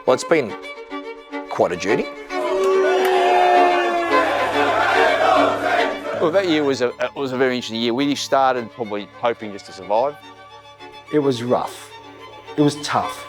Well, it's been quite a journey. Well, that year was a very interesting year. We started probably hoping just to survive. It was rough. It was tough.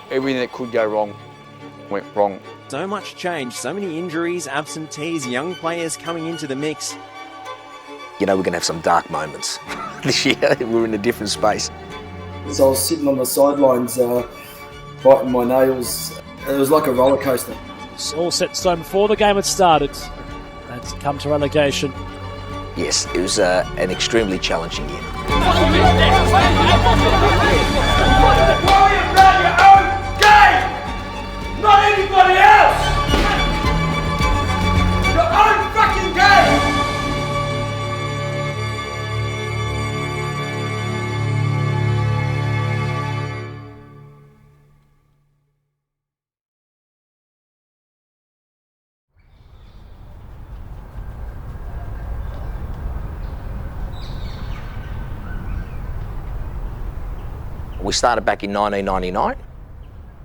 Everything that could go wrong went wrong. So much change, so many injuries, absentees, young players coming into the mix. You know, we're going to have some dark moments this year. We're in a different space. So I was sitting on the sidelines, biting my nails. It was like a roller coaster. It's all set in stone before the game had started. And to come to relegation. Yes, it was an extremely challenging year. Worry about your own game, not anybody else. Your own fucking game. We started back in 1999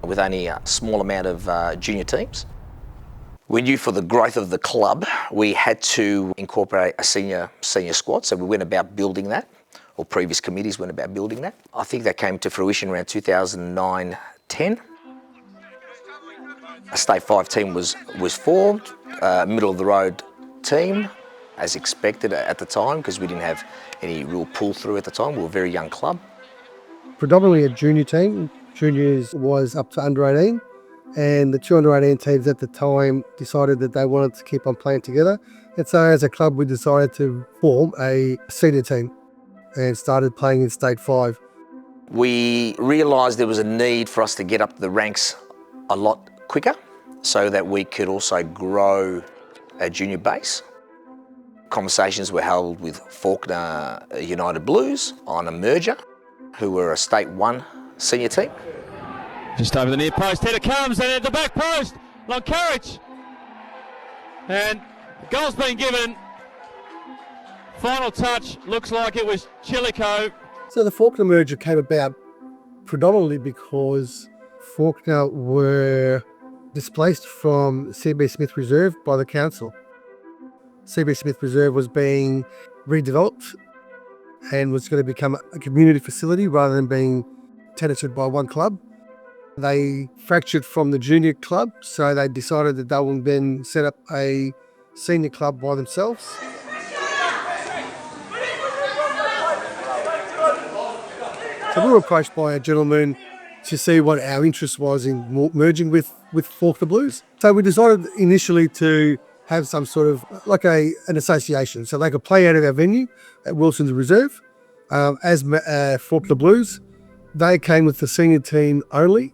with only a small amount of junior teams. We knew for the growth of the club, we had to incorporate a senior squad, so we went about building that, or previous committees went about building that. I think that came to fruition around 2009-10. A State 5 team was formed, middle of the road team, as expected at the time, because we didn't have any real pull-through at the time. We were a very young club. Predominantly a junior team. Juniors was up to under 18, and the two under 18 teams at the time decided that they wanted to keep on playing together. And so as a club, we decided to form a senior team and started playing in State 5. We realised there was a need for us to get up the ranks a lot quicker so that we could also grow a junior base. Conversations were held with Fawkner United Blues on a merger, who were a State 1 senior team. Just over the near post, header comes, and at the back post, long carriage. And the goal's been given. Final touch, looks like it was Chillico. So the Fawkner merger came about predominantly because Fawkner were displaced from CB Smith Reserve by the council. CB Smith Reserve was being redeveloped and was going to become a community facility rather than being tenanted by one club. They fractured from the junior club, so they decided that they would then set up a senior club by themselves. So we were approached by a gentleman to see what our interest was in merging with Fawkner Blues. So we decided initially to have some sort of like an association, so they could play out of our venue at Wilson's Reserve. As Fawkner Blues, they came with the senior team only,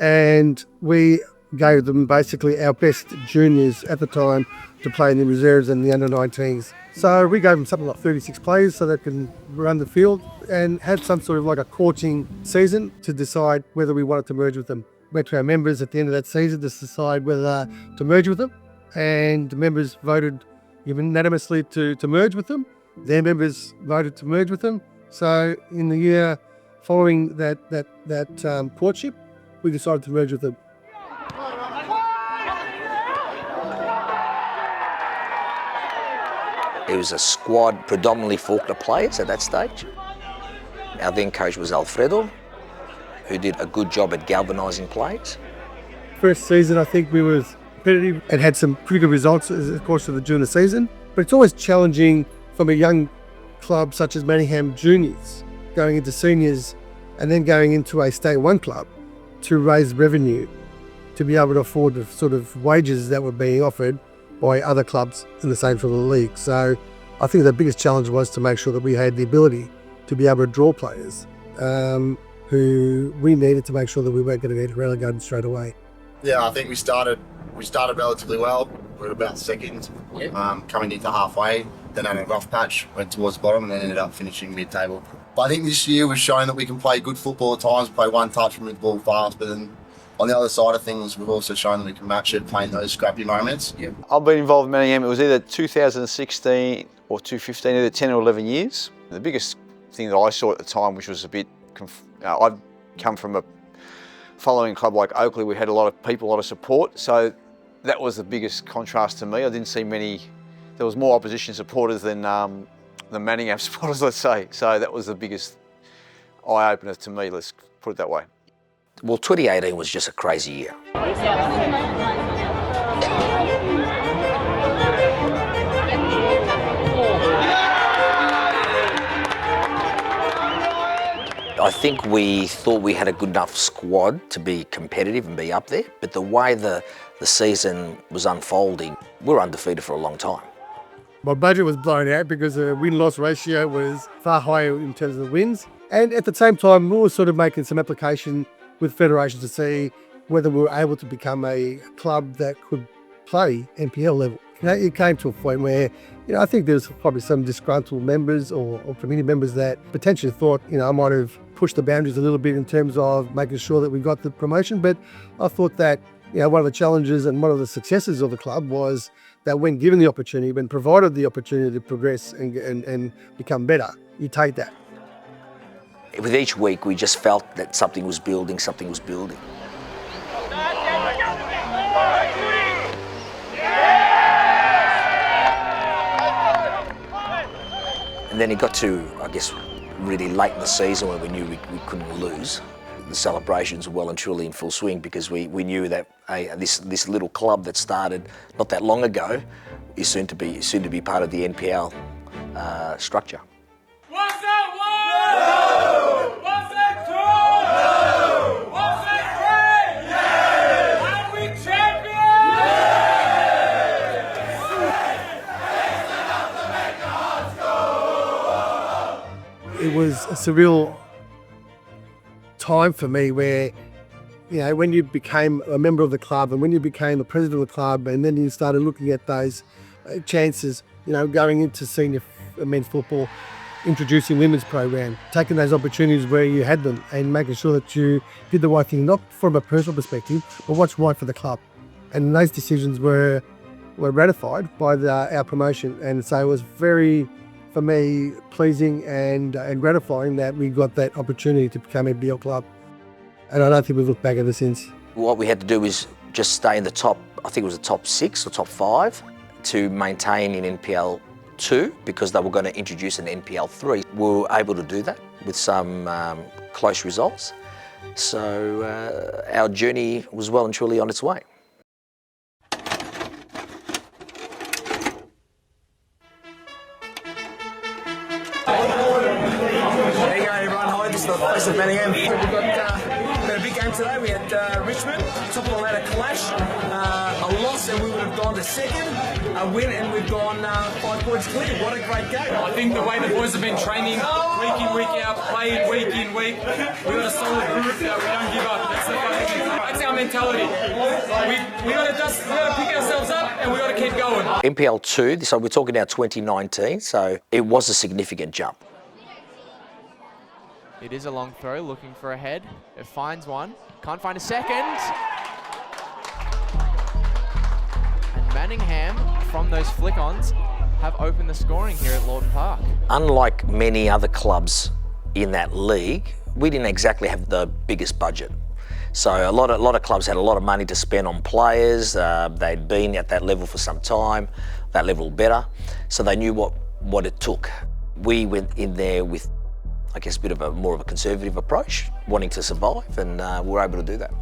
and we gave them basically our best juniors at the time to play in the reserves and the under-19s. So we gave them something like 36 players so they can run the field, and had some sort of like a courting season to decide whether we wanted to merge with them. Went to our members at the end of that season to decide whether to merge with them. And the members voted unanimously to merge with them. Their members voted to merge with them. So in the year following that courtship, we decided to merge with them. It was a squad predominantly Fawkner players at that stage. Our then coach was Alfredo, who did a good job at galvanising players. First season, I think we was competitive and had some pretty good results of course during the season. But it's always challenging from a young club such as Manningham Juniors, going into seniors and then going into a State 1 club to raise revenue, to be able to afford the sort of wages that were being offered by other clubs in the same sort of league. So I think the biggest challenge was to make sure that we had the ability to be able to draw players who we needed to make sure that we weren't going to get relegated straight away. Yeah, I think we started relatively well. We were about second, coming into halfway, then had a rough patch, went towards the bottom and then ended up finishing mid-table. But I think this year we've shown that we can play good football at times, play one touch and move the ball fast, but then on the other side of things, we've also shown that we can match it, playing those scrappy moments. Yeah. I've been involved in Manningham, it was either 2016 or 2015, either 10 or 11 years. The biggest thing that I saw at the time, which was a bit, I'd come from following a club like Oakley, we had a lot of people, a lot of support. So that was the biggest contrast to me. I didn't see many, there was more opposition supporters than the Manningham supporters, let's say. So that was the biggest eye-opener to me, let's put it that way. Well, 2018 was just a crazy year. I think we thought we had a good enough squad to be competitive and be up there, but the way the season was unfolding, we were undefeated for a long time. My budget was blown out because the win-loss ratio was far higher in terms of the wins. And at the same time, we were sort of making some application with Federation to see whether we were able to become a club that could play NPL level. You know, it came to a point where, I think there was probably some disgruntled members or committee members that potentially thought, I might have pushed the boundaries a little bit in terms of making sure that we got the promotion. But I thought that, one of the challenges and one of the successes of the club was that when given the opportunity, when provided the opportunity to progress and become better, you take that. With each week, we just felt that something was building. And then it got to, I guess, really late in the season when we knew we couldn't lose. The celebrations were well and truly in full swing because we knew that this little club that started not that long ago is soon to be part of the NPL structure. What's that one? No! What's that two? No! What's that three? Yeah! Are we champions? It was a surreal time for me where, when you became a member of the club and when you became the president of the club and then you started looking at those chances, going into senior men's football, introducing women's program, taking those opportunities where you had them and making sure that you did the right thing, not from a personal perspective, but what's right for the club. And those decisions were ratified by our promotion. And so it was very, for me, pleasing and gratifying that we got that opportunity to become a BL club. And I don't think we've looked back ever since. What we had to do was just stay in the top, I think it was the top 6 or top 5 to maintain in NPL 2 because they were going to introduce an NPL 3. We were able to do that with some close results. So our journey was well and truly on its way. There you go, everyone. Hi, this is the voice of Manningham. We've got a big game today. We had Richmond, top of the ladder clash, a loss, and we would have gone to second. A win, and we've gone 5 points clear. What a great game! I think the way the boys have been training week in, week out, playing week in, week, we've got a solid group that we don't give up. That's our mentality. We got to pick ourselves up and we got to keep going. NPL 2, so we're talking now 2019, so it was a significant jump. It is a long throw, looking for a head. It finds one, can't find a second. And Manningham, from those flick-ons, have opened the scoring here at Lawton Park. Unlike many other clubs in that league, we didn't exactly have the biggest budget. So a lot of clubs had a lot of money to spend on players. They'd been at that level for some time, that level better, so they knew what it took. We went in there with, I guess, a bit of more of a conservative approach, wanting to survive, and we were able to do that.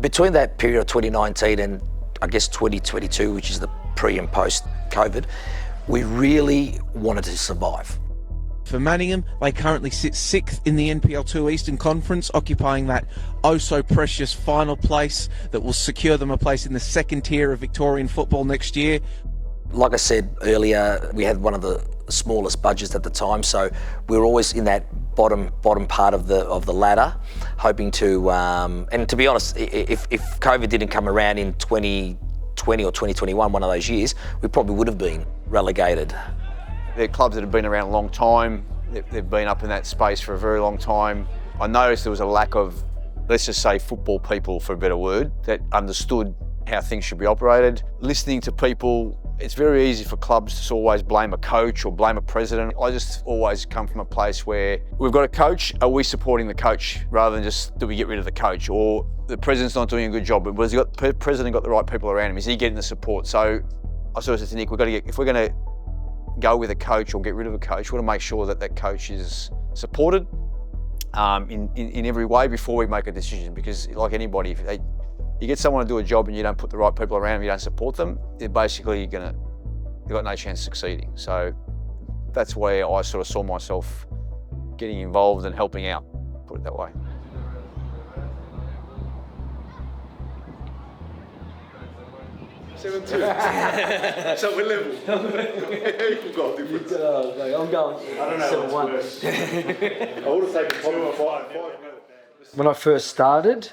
Between that period of 2019 and I guess 2022, which is the pre and post COVID, we really wanted to survive. For Manningham, they currently sit 6th in the NPL 2 Eastern Conference, occupying that oh so precious final place that will secure them a place in the second tier of Victorian football next year. Like I said earlier, we had one of the smallest budgets at the time, so we were always in that bottom part of the ladder, hoping to. And to be honest, if COVID didn't come around in 2020 or 2021, one of those years, we probably would have been relegated. They're clubs that have been around a long time. They've been up in that space for a very long time. I noticed there was a lack of, let's just say, football people, for a better word, that understood how things should be operated. Listening to people It's very easy for clubs to always blame a coach or blame a president. I just always come from a place where we've got a coach, are we supporting the coach rather than just do we get rid of the coach, or the president's not doing a good job, but has the president got the right people around him? Is he getting the support? So I sort of said to Nick, if we're going to go with a coach or get rid of a coach, we want to make sure that that coach is supported in every way before we make a decision, because like anybody, if you get someone to do a job and you don't put the right people around them, you don't support them, they're basically they've got no chance of succeeding. So that's where I sort of saw myself getting involved and helping out, put it that way. So we're level. You've got a difference. I'm going. I don't know. 7-1. I would have taken probably 5. When I first started,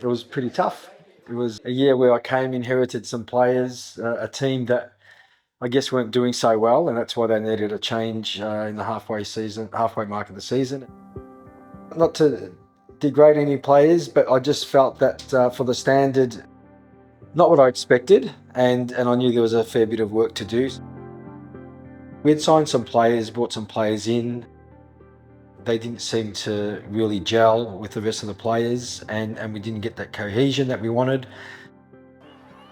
it was pretty tough. It was a year where I inherited some players, a team that I guess weren't doing so well, and that's why they needed a change in the halfway mark of the season. Not to degrade any players, but I just felt that for the standard, not what I expected, and I knew there was a fair bit of work to do. We'd signed some players, brought some players in. They didn't seem to really gel with the rest of the players, and we didn't get that cohesion that we wanted.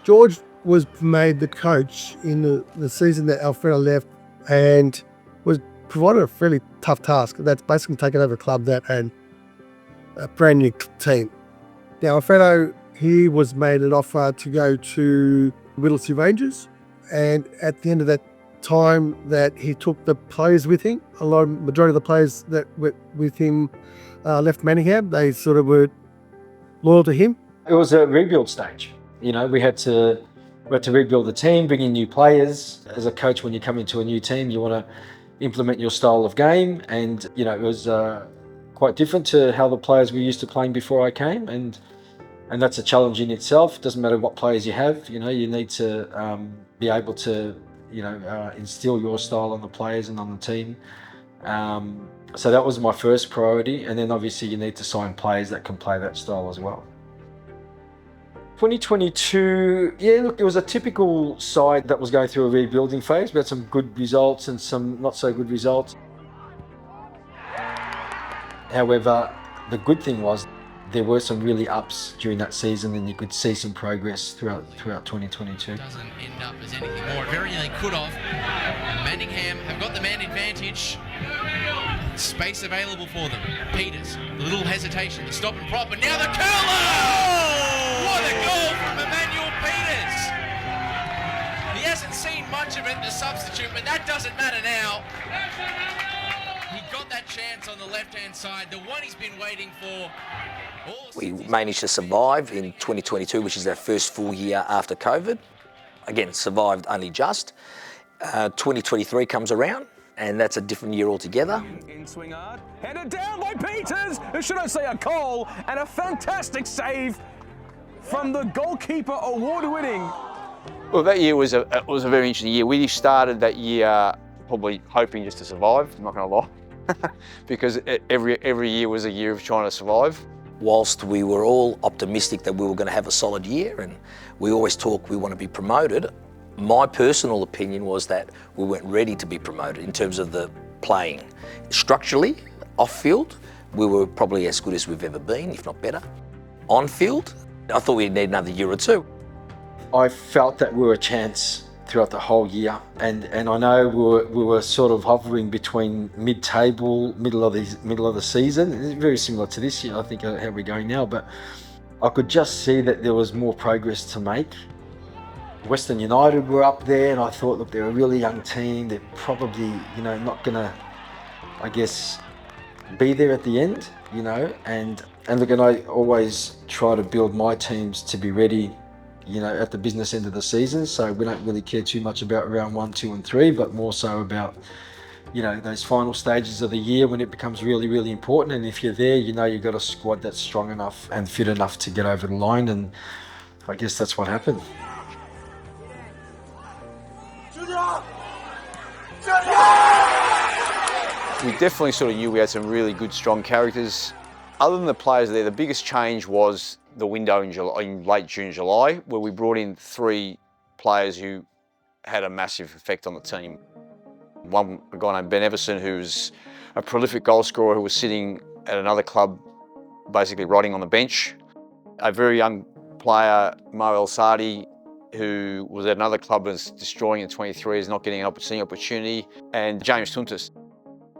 George was made the coach in the season that Alfredo left, and was provided a fairly tough task. That's basically taken over a club that had a brand new team. Now Alfredo, he was made an offer to go to Whittlesea Rangers, and at the end of that time that he took the players with him, majority of the players that were with him left Manningham. They sort of were loyal to him. It was a rebuild stage. You know, we had to rebuild the team, bring in new players. As a coach, when you come into a new team, you want to implement your style of game, and you know, it was quite different to how the players were used to playing before I came, and that's a challenge in itself. It doesn't matter what players you have, you know, you need to be able to, you know, instill your style on the players and on the team. So that was my first priority, and then obviously you need to sign players that can play that style as well. 2022, yeah, look, it was a typical side that was going through a rebuilding phase. We had some good results and some not so good results. However, the good thing was there were some really ups during that season, and you could see some progress throughout 2022. Doesn't end up as anything more. Very nearly could have. Manningham have got the man advantage. Space available for them. Peters, a little hesitation, the stop and prop, and now the curler! What a goal from Emmanuel Peters! He hasn't seen much of it, the substitute, but that doesn't matter now. He got that chance on the left-hand side, the one he's been waiting for. We managed to survive in 2022, which is our first full year after COVID. Again, survived only just. 2023 comes around, and that's a different year altogether. In swing hard, headed down by Peters, or should I say a goal, and a fantastic save from the goalkeeper, award-winning. Well, that year was a very interesting year. We started that year probably hoping just to survive, I'm not going to lie, because every year was a year of trying to survive. Whilst we were all optimistic that we were going to have a solid year, and we always talk we want to be promoted, my personal opinion was that we weren't ready to be promoted in terms of the playing. Structurally, off-field, we were probably as good as we've ever been, if not better. On-field, I thought we'd need another year or two. I felt that we were a chance throughout the whole year, and I know we were sort of hovering between mid-table, middle of the season. It's very similar to this year, I think, how we're going now, but I could just see that there was more progress to make. Western United were up there, and I thought, look, they're a really young team. They're probably, you know, not gonna, I guess, be there at the end, you know, and look, and I always try to build my teams to be ready, you know, at the business end of the season. So we don't really care too much about round 1, 2 and 3, but more so about, you know, those final stages of the year when it becomes really, really important. And if you're there, you know, you've got a squad that's strong enough and fit enough to get over the line. And I guess that's what happened. We definitely sort of knew we had some really good, strong characters. Other than the players there, the biggest change was the window in late June, July, where we brought in 3 players who had a massive effect on the team. One, a guy named Ben Everson, who's a prolific goal scorer who was sitting at another club, basically rotting on the bench. A very young player, Mo El Sadi, who was at another club and is destroying in 23, is not getting an opportunity. And James Tuntis.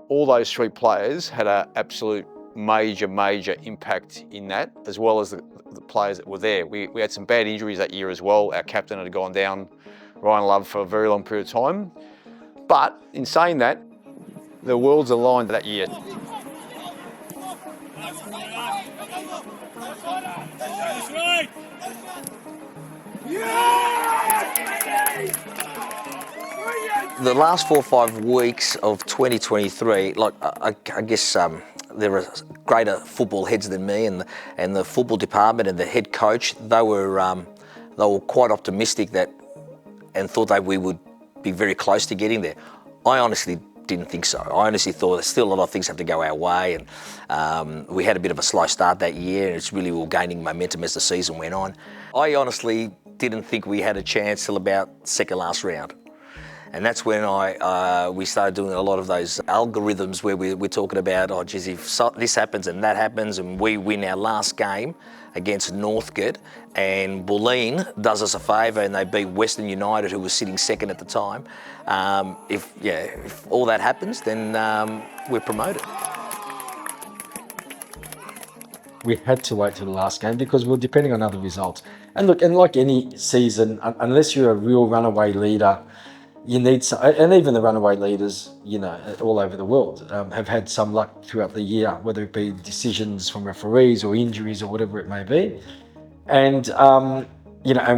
All those three players had an absolute major impact in that, as well as the players that were there. We had some bad injuries that year as well. Our captain had gone down, Ryan Love, for a very long period of time. But in saying that, the worlds aligned that year. The last 4 or 5 weeks of 2023, like I guess there are greater football heads than me, and the football department and the head coach. They were quite optimistic and thought that we would be very close to getting there. I honestly didn't think so. I honestly thought there's still a lot of things have to go our way, and we had a bit of a slow start that year, and it's really we were gaining momentum as the season went on. I honestly didn't think we had a chance till about second last round. And that's when we started doing a lot of those algorithms where we're talking about, oh geez, if this happens and that happens and we win our last game against Northcote and Bulleen does us a favour and they beat Western United, who was sitting second at the time, if all that happens, then we're promoted. We had to wait till the last game because we were depending on other results. And look, and like any season, unless you're a real runaway leader, you need some, and even the runaway leaders, all over the world, have had some luck throughout the year, whether it be decisions from referees or injuries or whatever it may be. And and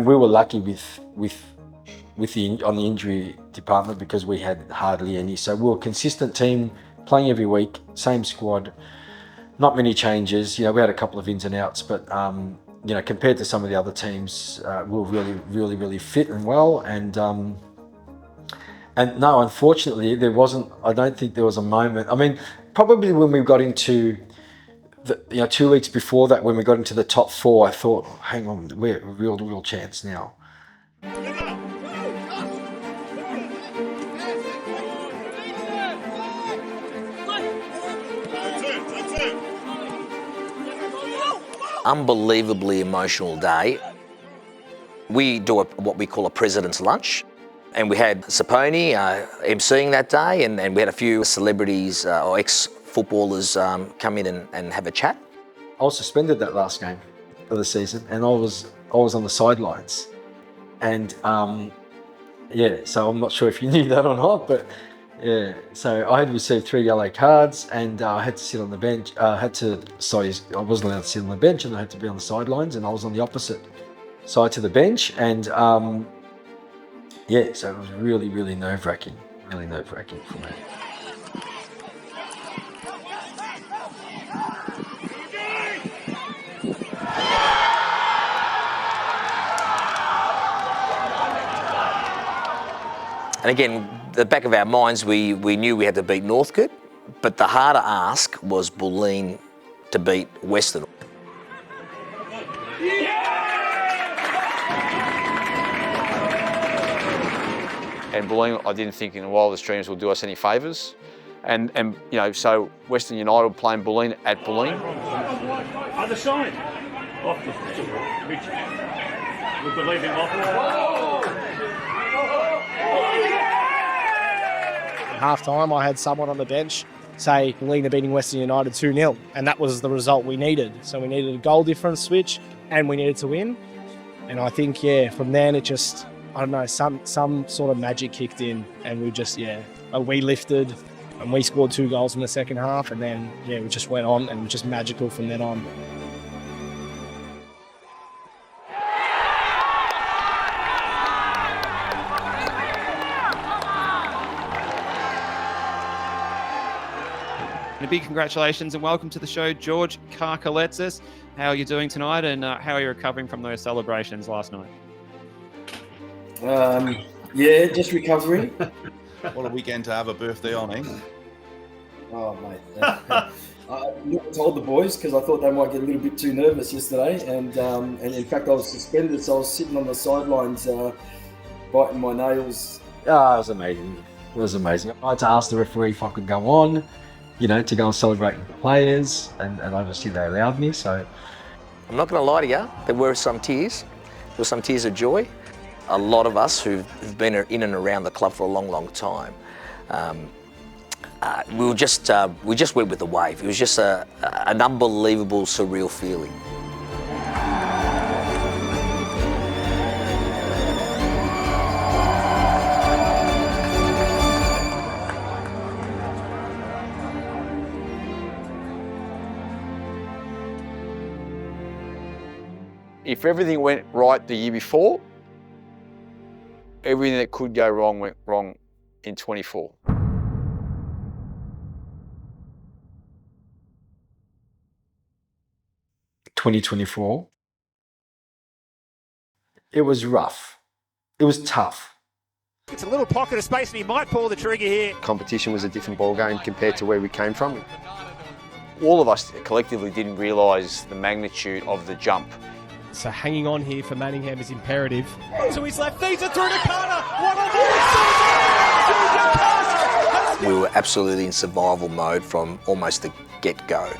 we were lucky on the injury department because we had hardly any. So we were a consistent team, playing every week, same squad, not many changes. We had a couple of ins and outs, but compared to some of the other teams, we were really fit and well. And no, unfortunately, I don't think there was a moment. I mean, probably when we got into 2 weeks before that, when we got into the top 4, I thought, hang on, we're a real chance now. Unbelievably emotional day. We do what we call a president's lunch. And we had Saponi emceeing that day, and we had a few celebrities or ex-footballers come in and have a chat. I was suspended that last game of the season, and I was on the sidelines. And so I'm not sure if you knew that or not, but yeah. So I had received 3 yellow cards, and I had to sit on the bench. I wasn't allowed to sit on the bench, and I had to be on the sidelines, and I was on the opposite side to the bench, and so it was really nerve-wracking, for me. And again, the back of our minds, we knew we had to beat Northcote, but the harder ask was Bulleen to beat Western. And Bulleen, I didn't think in the wildest dreams would do us any favours. And so Western United playing Bulleen at Bulleen. Other side. Off the pitch. We believe in off. At half-time, I had someone on the bench say Bulleen are beating Western United 2-0, and that was the result we needed. So we needed a goal difference switch, and we needed to win. And I think, from then it just, I don't know, some sort of magic kicked in, and we lifted, and we scored 2 goals in the second half, and then we just went on, and it was just magical from then on. And a big congratulations and welcome to the show, George Karkaletsis. How are you doing tonight, and how are you recovering from those celebrations last night? Just recovering. What a weekend to have a birthday on, eh? Oh, mate. I never told the boys because I thought they might get a little bit too nervous yesterday. And in fact, I was suspended, so I was sitting on the sidelines biting my nails. Oh, it was amazing. It was amazing. I had to ask the referee if I could go on, to go and celebrate with the players, and obviously they allowed me, so. I'm not going to lie to you, there were some tears. There were some tears of joy. A lot of us who've been in and around the club for a long, long time, we just went with the wave. It was just an unbelievable, surreal feeling. If everything went right the year before, everything that could go wrong went wrong in 24. ...2024, it was rough. It was tough. It's a little pocket of space and he might pull the trigger here. Competition was a different ball game compared to where we came from. All of us collectively didn't realise the magnitude of the jump. So hanging on here for Manningham is imperative. To his left, these are through to Carter. We were absolutely in survival mode from almost the get-go.